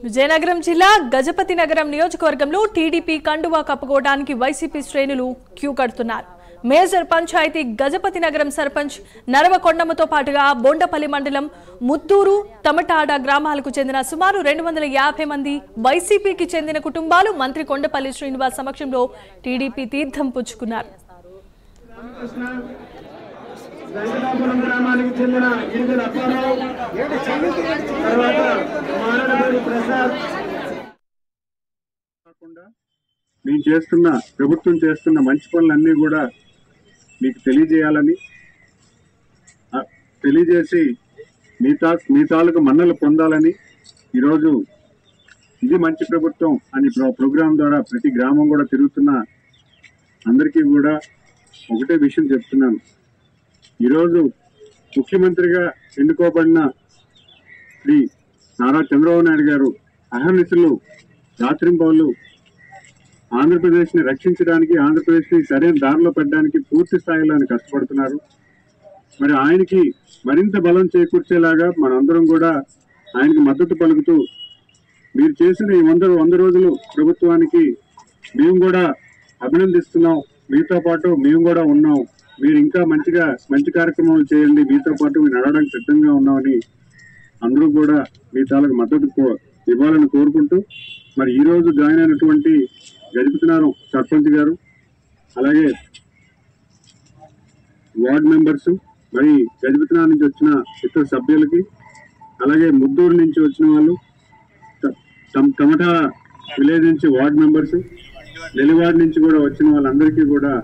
విజయనగరం జిల్లా గజపతి నగరం నియోజకవర్గంలో టీడీపీ కండువా కప్పుకోవడానికి వైసీపీ శ్రేణులు క్యూ కడుతున్నారు. మేజర్ పంచాయతీ గజపతి నగరం సర్పంచ్ నరవకొండమ్మతో పాటుగా బొండపల్లి మండలం ముత్తూరు తమటాడ గ్రామాలకు చెందిన సుమారు 250 మంది వైసీపీకి చెందిన కుటుంబాలు మంత్రి కొండపల్లి శ్రీనివాస్ సమక్షంలో టీడీపీ తీర్థం పుచ్చుకున్నారు. మేము చేస్తున్న ప్రభుత్వం చేస్తున్న మంచి పనులన్నీ కూడా మీకు తెలియజేసి మీ తాలూకు మన్నలు పొందాలని ఈరోజు ఇది మంచి ప్రభుత్వం అని ప్రోగ్రాం ద్వారా ప్రతి గ్రామం కూడా తిరుగుతున్న అందరికీ కూడా ఒకటే విషయం చెప్తున్నాను. ఈరోజు ముఖ్యమంత్రిగా ఎన్నుకోబడిన శ్రీ నారా చంద్రబాబు నాయుడు గారు అహర్నిశలు రాత్రింబవళ్లు ఆంధ్రప్రదేశ్ని రక్షించడానికి, ఆంధ్రప్రదేశ్ని సరైన దారిలో పెట్టడానికి పూర్తి స్థాయిలో ఆయన కష్టపడుతున్నారు. మరి ఆయనకి మరింత బలం చేకూర్చేలాగా మనందరం కూడా ఆయనకి మద్దతు పలుకుతూ మీరు చేసిన ఈ 100 రోజులు ప్రభుత్వానికి మేము కూడా అభినందిస్తున్నాం. మీతో పాటు మేము కూడా ఉన్నాం. మీరు ఇంకా మంచి కార్యక్రమాలు చేయండి, మీతో పాటు మీరు నడవడానికి సిద్ధంగా ఉన్నామని అందరూ కూడా మీ తాలూకు మద్దతు ఇవ్వాలని కోరుకుంటూ, మరి ఈ రోజు జాయిన్ అయినటువంటి గజపతినగరం సర్పంచ్ గారు, అలాగే వార్డు మెంబర్స్, మరి గజపతినగరం నుంచి వచ్చిన ఇతర సభ్యులకి, అలాగే ముద్దూరు నుంచి వచ్చిన వాళ్ళు, టమటా విలేజ్ నుంచి వార్డు మెంబర్స్, నెలివాడ నుంచి కూడా వచ్చిన వాళ్ళందరికీ కూడా